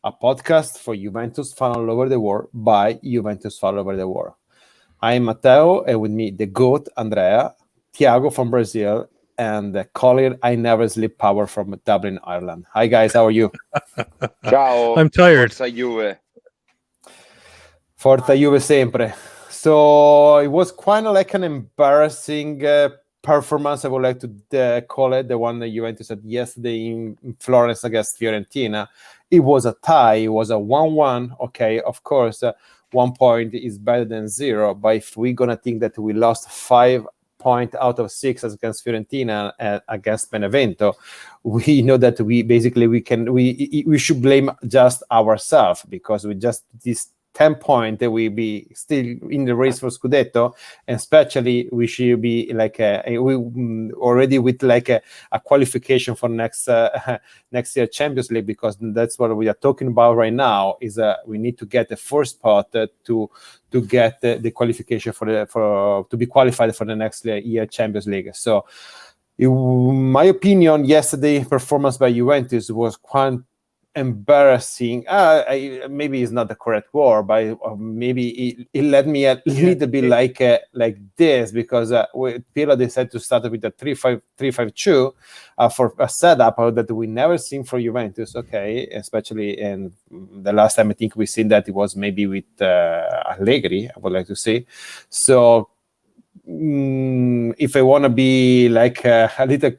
a podcast for Juventus fan all over the world by Juventus fan all over the world. I'm Matteo, and with me the GOAT, Andrea, Thiago from Brazil, and Colin, I Never Sleep Power from Dublin, Ireland. Hi guys, how are you? Ciao. I'm tired. Forza Juve. Forza Juve sempre. So it was kind of like an embarrassing performance, I would like to call it, the one that Juventus had yesterday in Florence against Fiorentina. It was a tie. It was a 1-1. Okay, of course, 1 point is better than 0. But if we're going to think that we lost 5 points out of 6 against Fiorentina and against Benevento, we know that we should blame just ourselves, because we just this 10 points we be still in the race for Scudetto, and especially we should be like we already with like a qualification for next year Champions League, because that's what we are talking about right now. Is we need to get the first spot to get the qualification for to be qualified for the next year Champions League. So, in my opinion, yesterday performance by Juventus was quite embarrassing. Maybe it's not the correct word, but maybe it led me a little bit like this, because Pirlo decided to start with a 3-5-2 for a setup that we never seen for Juventus. Okay, especially in the last time I think we seen that it was maybe with Allegri, I would like to say. So if I want to be like a little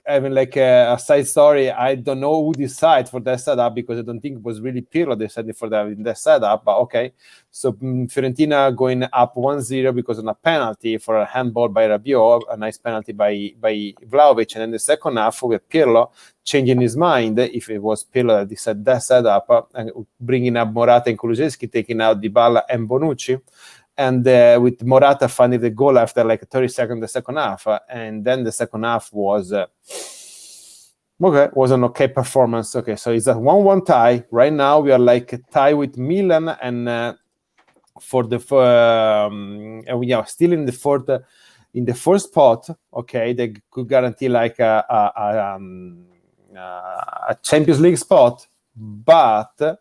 I mean, like a side story, I don't know who decided for that setup, because I don't think it was really Pirlo decided for that setup. But okay, so Fiorentina going up 1-0 because of a penalty for a handball by Rabiot, a nice penalty by Vlahovic, and then the second half with Pirlo changing his mind. If it was Pirlo that decided that setup, bringing up Morata and Kulusevski, taking out Dybala and Bonucci. And with Morata finding the goal after like 30 seconds the second half. And then the second half was an okay performance. Okay, so it's a 1-1 tie. Right now we are like a tie with Milan, and for the we are still in the first spot. Okay, they could guarantee like a Champions League spot, but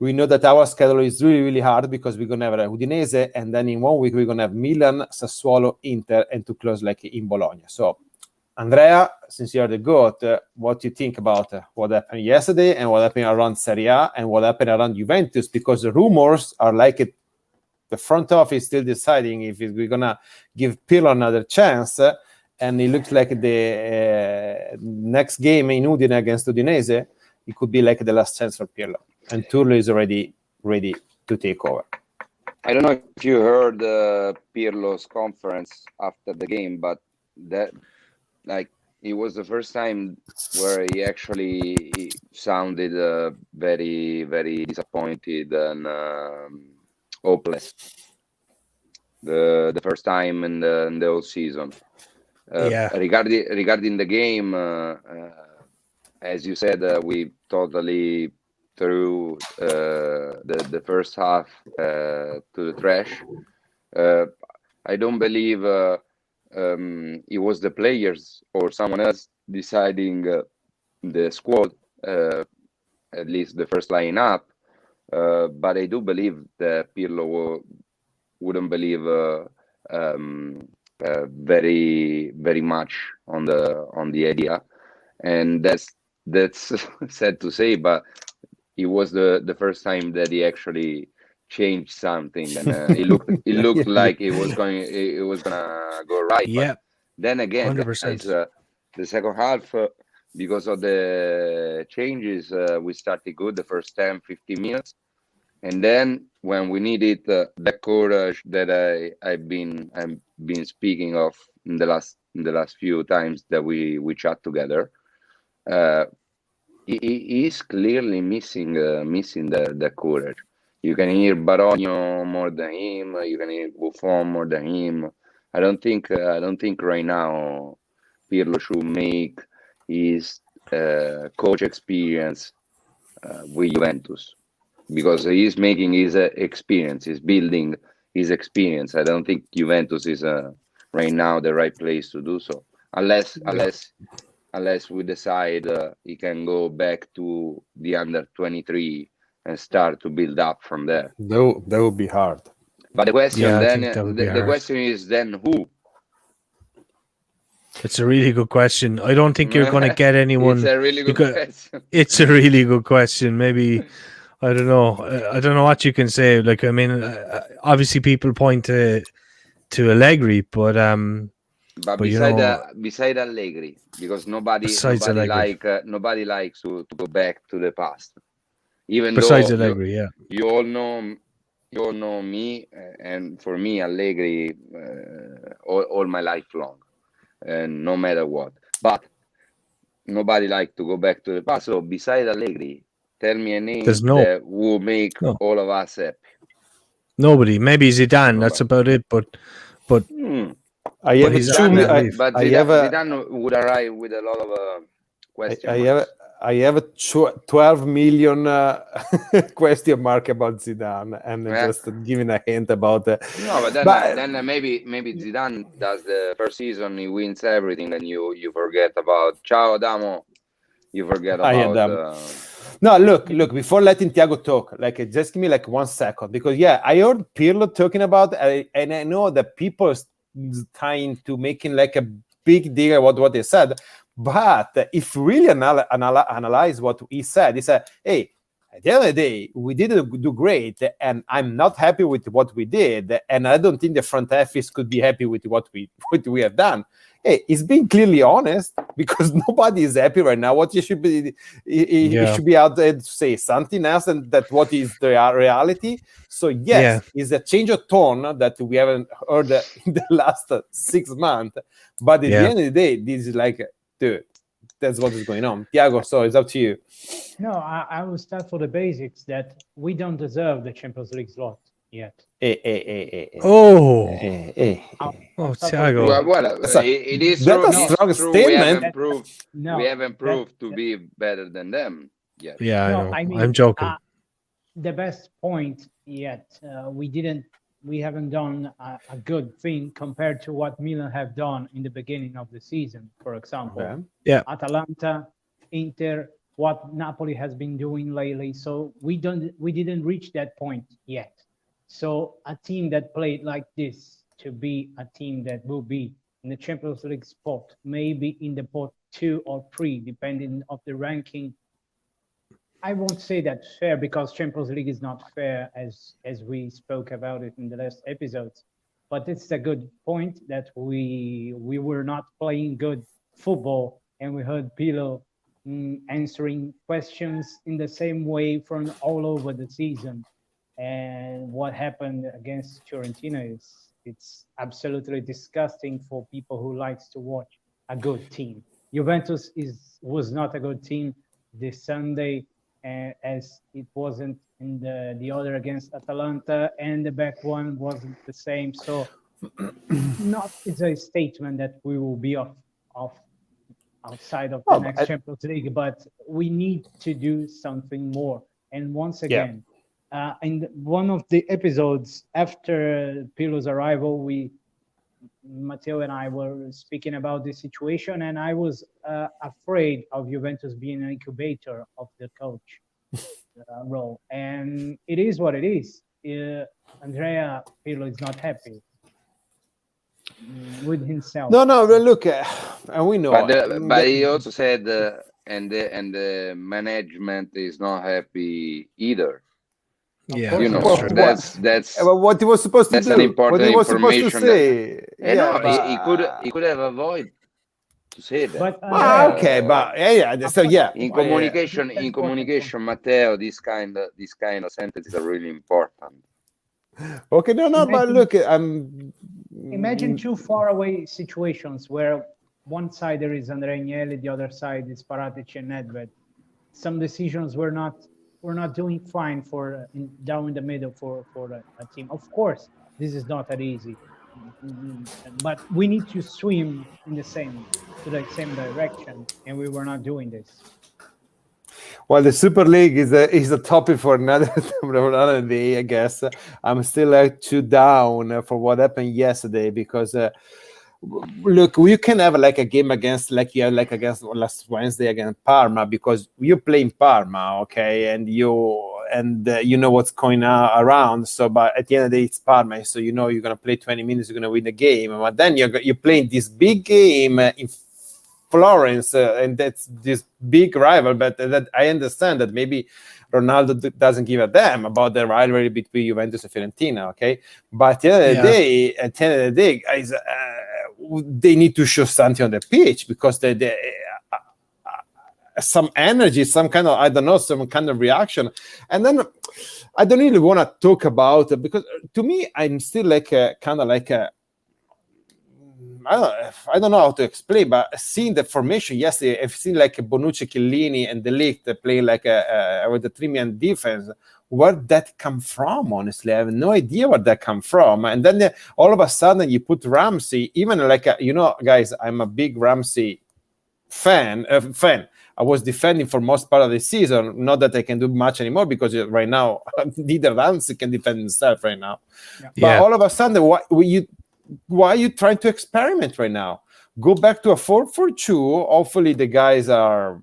we know that our schedule is really, really hard, because we're going to have Udinese, and then in 1 week we're going to have Milan, Sassuolo, Inter, and to close like in Bologna. So, Andrea, since you're the GOAT, what do you think about what happened yesterday, and what happened around Serie A, and what happened around Juventus? Because the rumors are like the front office still deciding if we're going to give Pirlo another chance, and it looks like the next game in Udine against Udinese, it could be like the last chance for Pirlo. And Tullio is already ready to take over. I don't know if you heard Pirlo's conference after the game, but that, like, it was the first time where he actually sounded very, very disappointed and hopeless. The first time in the whole season. Regarding the game, as you said, we totally threw the first half to the trash. I don't believe it was the players or someone else deciding the squad, at least the first lineup. But I do believe that Pirlo wouldn't believe very, very much on the idea, and that's sad to say, but it was the first time that he actually changed something, and it looked like it was gonna go right. Yeah. But then again, 100%. the second half, because of the changes, we started good the first 10-15 minutes, and then when we needed the courage that I've been speaking of in the last few times that we chat together, he is clearly missing the courage. You can hear Baronio more than him. You can hear Buffon more than him. I don't think right now Pirlo should make his coach experience with Juventus, because he's making his experience. He's building his experience. I don't think Juventus is right now the right place to do so, unless unless we decide he can go back to the under 23 and start to build up from there. That would be hard. But the question Yeah, I then, think that would be the hard. question is then who? It's a really good question. I don't think you're going to get anyone. It's a really good question. It's a really good question. Maybe, I don't know. I don't know what you can say. Like, I mean, obviously people point to Allegri, but But you beside know, beside Allegri, because nobody Besides Allegri. nobody likes to go back to the past. Even besides though Allegri, yeah. you all know me, and for me Allegri all my life long, and no matter what. But nobody like to go back to the past. So beside Allegri, tell me a name that will make all of us happy. Nobody. Maybe Zidane. That's about it. But I have Zidane would arrive with a lot of questions. I have a 12 million question mark about Zidane, and just giving a hint about it. No, but then maybe Zidane does the first season, he wins everything, and you forget about Ciao Adamo. You forget about. No, look. Before letting Thiago talk, just give me 1 second, because I heard Pirlo talking about, and I know that people are trying to making a big deal about what they said. But if you really analyze what he said, hey, at the end of the day, we didn't do great, and I'm not happy with what we did, and I don't think the front office could be happy with what we have done. Hey, he's being clearly honest, because nobody is happy right now. What he should be, he should be out there to say something else, and that what is the reality. So it's a change of tone that we haven't heard in the last 6 months. But at the end of the day, this is dude, that's what is going on. Thiago, so it's up to you. No, I will start for the basics, that we don't deserve the Champions League slot yet. Oh, Thiago. Well, it is that's a strong statement. We haven't proved to be better than them yet. Yeah, no, I know. I'm joking. The best point yet, we haven't done a good thing compared to what Milan have done in the beginning of the season, for example. Yeah. Atalanta, Inter, what Napoli has been doing lately. So we didn't reach that point yet. So a team that played like this to be a team that will be in the Champions League spot, maybe in the pot 2 or 3, depending on the ranking. I won't say that's fair, because Champions League is not fair, as we spoke about it in the last episodes. But it's a good point that we were not playing good football, and we heard Pirlo answering questions in the same way from all over the season. And what happened against Fiorentina it's absolutely disgusting for people who likes to watch a good team. Juventus was not a good team this Sunday, as it wasn't in the other against Atalanta, and the back one wasn't the same. So it's a statement that we will be off outside of the next Champions League, but we need to do something more. And once again, in one of the episodes after Pirlo's arrival, Matteo and I were speaking about this situation, and I was afraid of Juventus being an incubator of the coach role. And it is what it is. Andrea Pirlo is not happy with himself. No, look, and we know. But he also said, and the management is not happy either. Yeah, that's what he was supposed to do. An important what he was information supposed to say. He could have avoided to say that. But So in communication, Matteo, this kind of sentences are really important. Okay, but look, imagine 2 faraway situations where one side there is Andrea Agnelli, the other side is Paratici and Nedved. Some decisions were not doing fine down in the middle for a team. Of course, this is not that easy, but we need to swim in the same direction, and we were not doing this. Well, the Super League is a topic for another day, I guess. I'm still 2 down for what happened yesterday, because look, you can have like a game against, like you had like against last Wednesday against Parma, because you're playing Parma, okay, and you know what's going around. So, but at the end of the day, it's Parma, so you know you're gonna play 20 minutes, you're gonna win the game. But then you're playing this big game in Florence, and that's this big rival. But that I understand that maybe Ronaldo doesn't give a damn about the rivalry between Juventus and Fiorentina, okay? But at the end of the day, guys, they need to show something on the pitch, because they some energy, some kind of, I don't know, some kind of reaction. And then I don't really want to talk about it, because to me, I'm still like kind of like a, I don't know how to explain, but seeing the formation yesterday, I've seen like Bonucci, Chiellini, and De Ligt playing like with the 3-man defense. Where that come from? Honestly, I have no idea where that come from. And then all of a sudden, you put Ramsey, even like guys, I'm a big Ramsey fan. I was defending for most part of the season. Not that I can do much anymore, because right now, neither Ramsey can defend himself right now. Yeah. But all of a sudden, why are you trying to experiment right now? Go back to a 4-4-2. Hopefully the guys are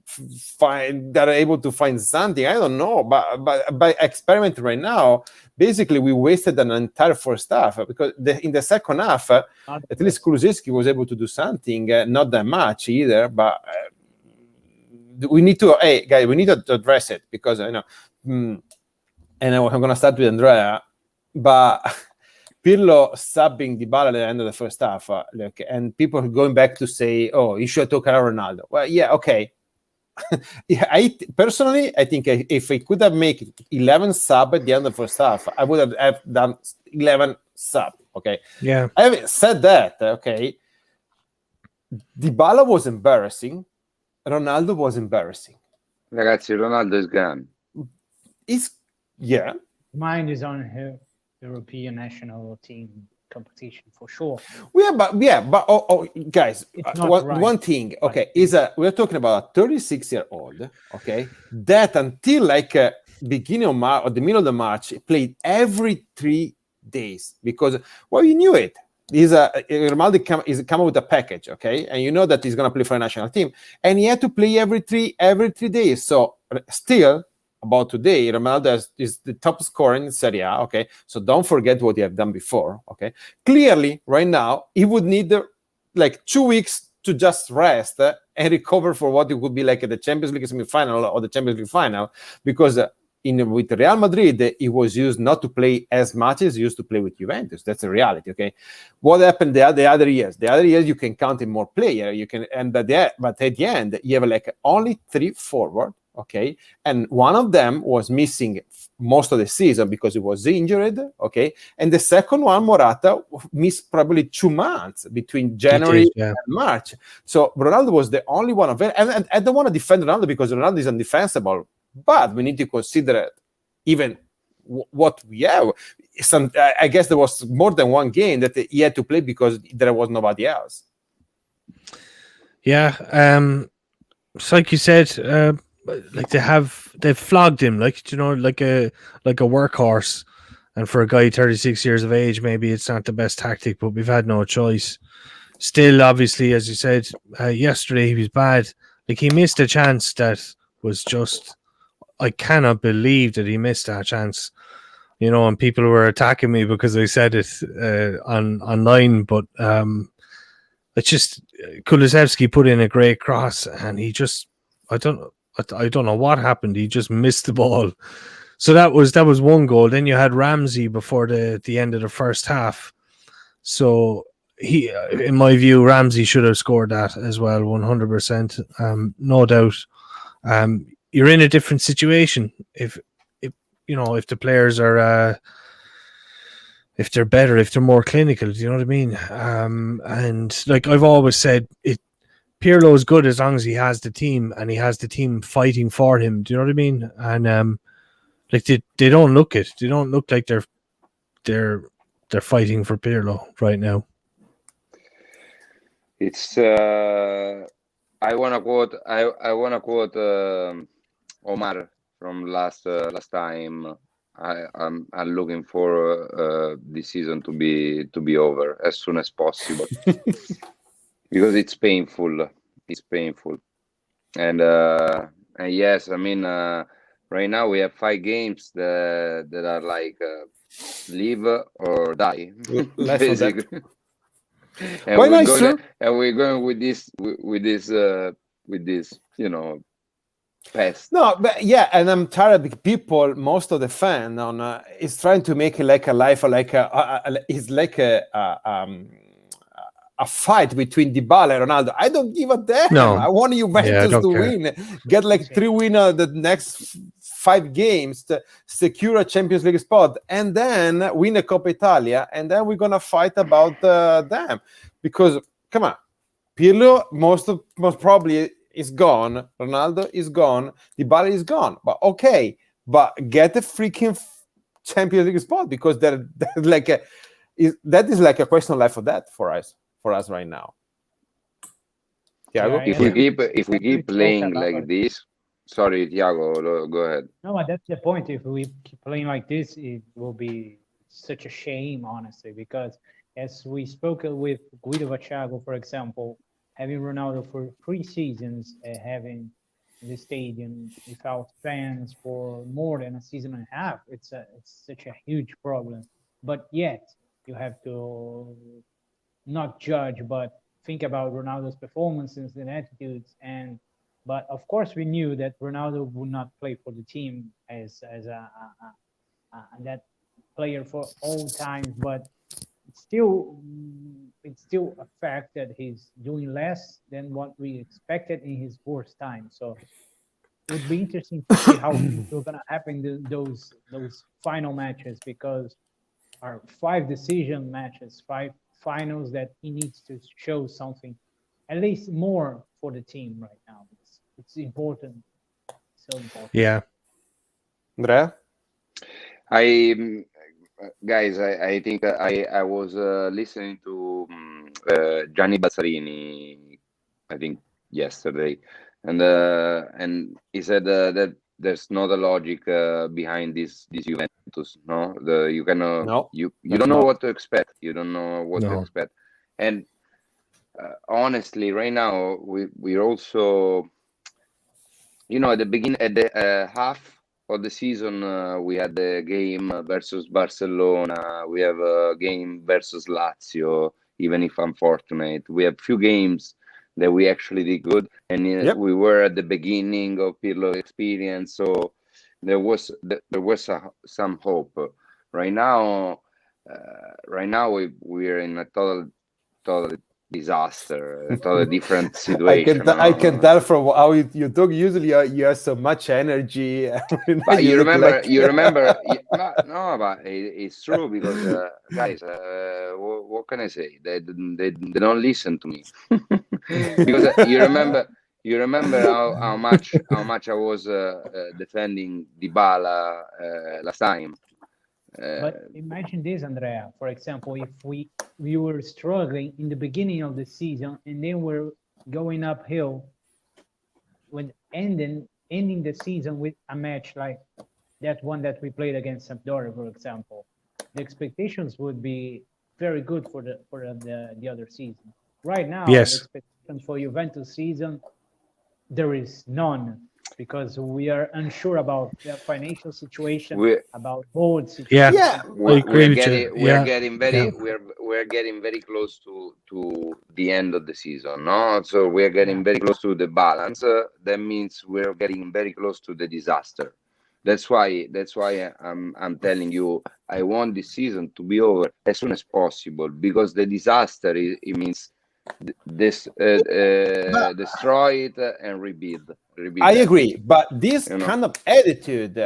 fine, that are able to find something. I don't know, but by experimenting right now, basically we wasted an entire first half, because in the second half, at least Kulusevski was able to do something, not that much either, but we need to, hey guys, we need to address it, because I know, and I'm going to start with Andrea, but Pirlo subbing Dybala at the end of the first half, and people going back to say, "Oh, you should talk about Ronaldo." Well, yeah, okay. Yeah, I think if I could have made 11 sub at the end of the first half, I would have done 11 sub. Okay. Yeah. Having said that, okay, Dybala was embarrassing. Ronaldo was embarrassing. Ragazzi, Ronaldo is gone. Mine is on her European national team competition for sure. But guys, one thing, okay, is we're talking about a 36-year-old, okay, that until like beginning of March or the middle of the March played every 3 days, because you knew it. Ronaldo is coming with a package, okay, and you know that he's gonna play for a national team, and he had to play every three days. So still, about today, Ronaldo is the top scorer in Serie A, okay? So don't forget what you have done before, okay? Clearly, right now, he would need like 2 weeks to just rest and recover for what it would be like at the Champions League semi-final or the Champions League final, because with Real Madrid, he was used not to play as much as he used to play with Juventus. That's the reality, okay? What happened the other years? The other years, you can count in more players, but at the end, you have like only 3 forward, okay, and one of them was missing most of the season because he was injured, okay, and the second one, Morata, missed probably 2 months between January and March. So Ronaldo was the only one of it, and I don't want to defend Ronaldo because Ronaldo is undefensible, but we need to consider even what we have. I guess there was more than one game that he had to play because there was nobody else. Yeah, so like you said, like they've flogged him, like, you know, like a workhorse. And for a guy 36 years of age, maybe it's not the best tactic, but we've had no choice. Still, obviously, as you said, yesterday he was bad. Like, he missed a chance that was just, I cannot believe that he missed that chance. You know, and people were attacking me because I said it online, but it's just Kulusevski put in a great cross, and he just, I don't know what happened. He just missed the ball. So that was one goal. Then you had Ramsey before the end of the first half. So he, in my view, Ramsey should have scored that as well, 100%. No doubt. You're in a different situation if you know, if the players are if they're better, if they're more clinical. Do you know what I mean? And like I've always said, Pirlo is good as long as he has the team and he has the team fighting for him. Do you know what I mean? And like they don't look it. They don't look like they're fighting for Pirlo right now. It's I wanna quote Omar from last time. I'm looking for this season to be over as soon as possible because it's painful. It's painful, and yes, I mean, right now we have 5 games that are like live or die, Life or death. basically. And Well, we're it's going true. and we're going with this, pest. No, but yeah, and I'm tired because people, most of the fan on is trying to make it like a life, like it's like a fight between Dybala and Ronaldo. I don't give a damn. No. I want Juventus don't to care. win, get like 3 winners the next 5 games to secure a Champions League spot, and then win a Coppa Italia, and then we're gonna fight about them because come on, Pirlo most probably is gone. Ronaldo is gone. Dybala is gone. But okay, but get a freaking Champions League spot because they're like that is like a question of life or death for us right now. Thiago? If we keep playing like this, sorry, Thiago, go ahead. No, but that's the point. If we keep playing like this, it will be such a shame, honestly, because as we spoke with Guido Vaciago, for example, having Ronaldo for 3 seasons, having the stadium without fans for more than a season and a half, it's such a huge problem. But yet, you have to not judge, but think about Ronaldo's performances and attitudes. But of course, we knew that Ronaldo would not play for the team as that player for all times. But it's still a fact that he's doing less than what we expected in his worst time. So it would be interesting to see how it's gonna happen those final matches, because are 5 decision matches, 5 finals that he needs to show something, at least more for the team right now. It's important, so important. Yeah. Andrea? I think I was listening to Gianni Bazzarini, I think yesterday, and he said that there's not a logic behind this Juventus. No, you cannot. No, you that's don't know not. what to expect. You don't know what to No. expect. And honestly, right now we're also, at the half of the season, we had the game versus Barcelona. We have a game versus Lazio. Even if unfortunate, we have few games that we actually did good, and we were at the beginning of Pirlo experience, so there was some hope. Right now, we're in a total disaster, a totally different situation. I can tell from how you talk. Usually, you have so much energy. But you remember. But it's true because guys, what can I say? They don't listen to me because you remember how much I was defending Dybala last time. But imagine this, Andrea. For example, if we were struggling in the beginning of the season and then we're going uphill, when ending the season with a match like that one that we played against Sampdoria, for example, the expectations would be very good for the other season. Right now, Yes. the expectations for Juventus season, there is none, because we are unsure about the financial situation, about board situation. Yeah. We're getting very close to the end of the season, no? So we're getting very close to the balance. That means we're getting very close to the disaster. That's why I'm telling you, I want this season to be over as soon as possible, because the disaster it means this destroy it and rebuild. I agree, but this kind of attitude,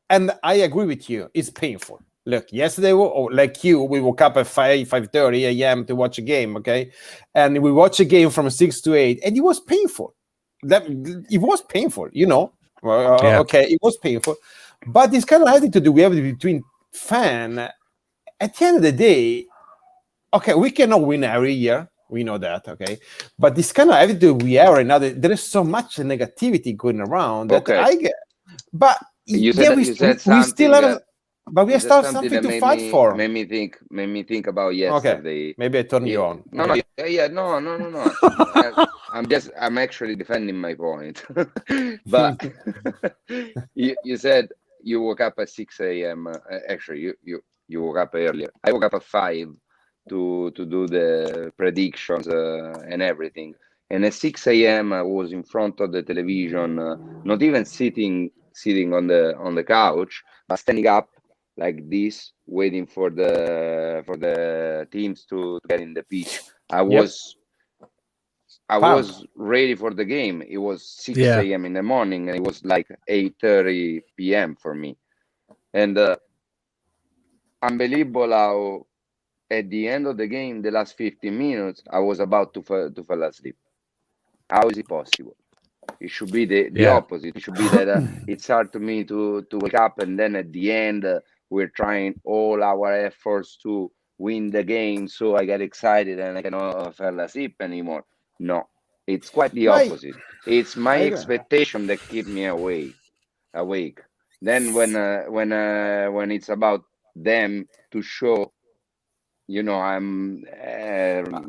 and I agree with you, is painful. Look, yesterday, like you, we woke up at 5:30 a.m. to watch a game, okay? And we watched a game from 6 to 8, and it was painful. It was painful, Okay, it was painful. But this kind of attitude we have between fan, at the end of the day, okay, we cannot win every year. We know that, okay? But this kind of attitude we have right now, there is so much negativity going around that I get. But You yeah, said we something still have, that but we you still said have something something that to fight for. made me think about Okay, yesterday. maybe I turned you Yeah, on. no, Okay. yeah, no. I'm actually defending my point. But you said you woke up at 6 a.m. Actually, you woke up earlier. I woke up at 5 to do the predictions and everything. And at 6 a.m. I was in front of the television, not even sitting on the couch, but standing up like this, waiting for the teams to get in the pitch. I Yep. was ready for the game. It was 6 Yeah. a.m. in the morning, and it was like 8:30 p.m. for me. And unbelievable how at the end of the game, the last 15 minutes, I was about to fall asleep. How is it possible? It should be the Yeah. opposite. It should be that it's hard to me to wake up, and then at the end, we're trying all our efforts to win the game. So I get excited and I cannot fall asleep anymore. No, it's quite the Right. opposite. It's my I agree. expectation that keep me awake. Then when it's about them to show, I'm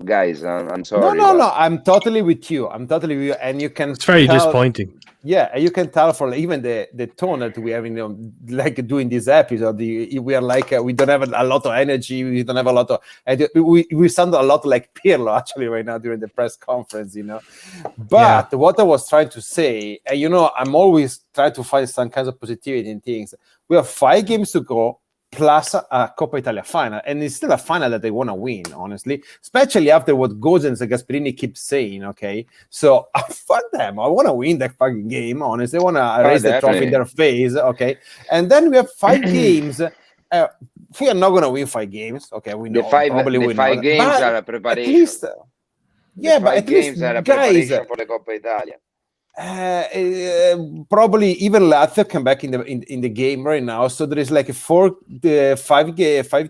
guys. I'm No, sorry, no, but no. I'm totally with you. And you can It's very tell, disappointing. yeah, and you can tell from even the tone that we have in like doing this episode. We are like we don't have a lot of energy. We don't have a lot of. And we sound a lot like Pirlo actually right now during the press conference. But what I was trying to say, I'm always trying to find some kinds of positivity in things. We have 5 games to go, plus a Coppa Italia final, and it's still a final that they want to win, honestly, especially after what Gosens and Gasperini keep saying. Okay, so fuck them. I want to win that fucking game, honestly. I want to raise the trophy in their face. Okay, and then we have 5 games. We are not going to win 5 games. Okay, we know probably the we 5 know, games but are a preparation. at least, The but 5 at least games are a guys. preparation for the Coppa Italia. Probably even Lazio come back in the game right now, so there is like a 5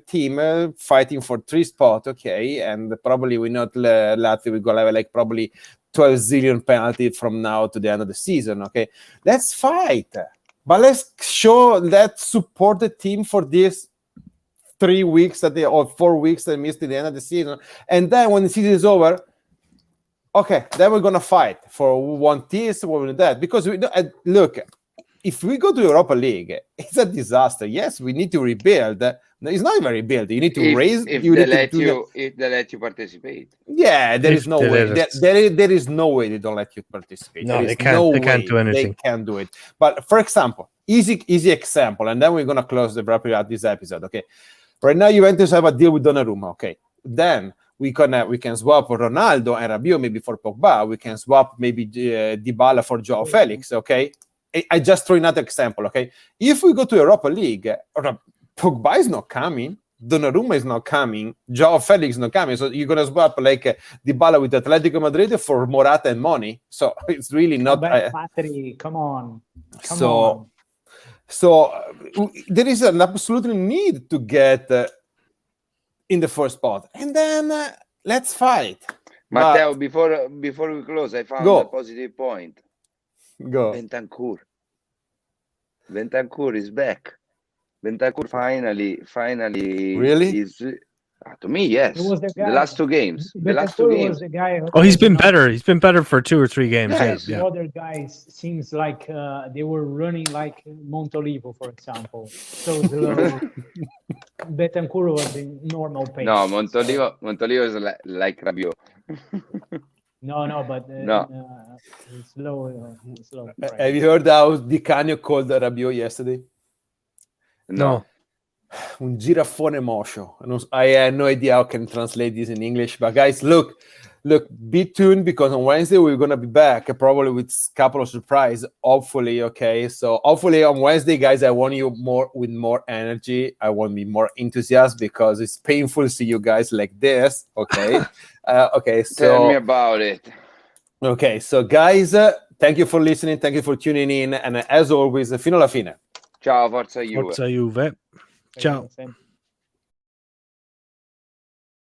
team fighting for 3 spots. Okay, and probably we know Lazio will go have like probably 12 zillion penalty from now to the end of the season. Okay, let's fight, but let's support the team for this 3 weeks or 4 weeks that missed at the end of the season, and then when the season is over, okay, then we're gonna fight for one this, one that, because look, if we go to Europa League, it's a disaster. Yes, we need to rebuild. It's not even rebuild. You need to raise. If they let you participate. Yeah, there is no way. There is no way they don't let you participate. No, they can't. They can't do anything. They can't do it. But for example, easy example, and then we're gonna close the wrap up this episode. Okay, right now Juventus have a deal with Donnarumma. Okay, then we can swap Ronaldo and Rabiot maybe for Pogba. We can swap maybe Dybala for Joao Felix. Okay, I just throw another example. Okay, if we go to Europa League, Pogba is not coming, Donnarumma is not coming, Joao Felix is not coming. So you're gonna swap like Dybala with Atletico Madrid for Morata and money. So it's really not. Come on. So there is an absolutely need to get in the first spot, and then let's fight. Matteo, before we close, I found a positive point. Go. Bentancur is back. Bentancur finally really is. To me, yes. The last 2 games. Was the guy he's been better. He's been better for 2 or 3 games. Yes. Yeah. The other guys seems like they were running like Montolivo, for example. So slow. Bentancur was in normal pace. No, Montolivo is like Rabiot. No, but slow. Have you heard how Di Canio called Rabiot yesterday? No. Un girafone mocio. I had no idea how I can translate this in English, but guys, look, be tuned, because on Wednesday we're gonna be back, probably with a couple of surprises. Hopefully, okay. So hopefully on Wednesday, guys, I want you with more energy. I want me more enthusiasm, because it's painful to see you guys like this. Okay, okay. So tell me about it. Okay, so guys, thank you for listening. Thank you for tuning in, and as always, fino alla fine. Ciao, Forza Juve. Forza Juve. Ciao.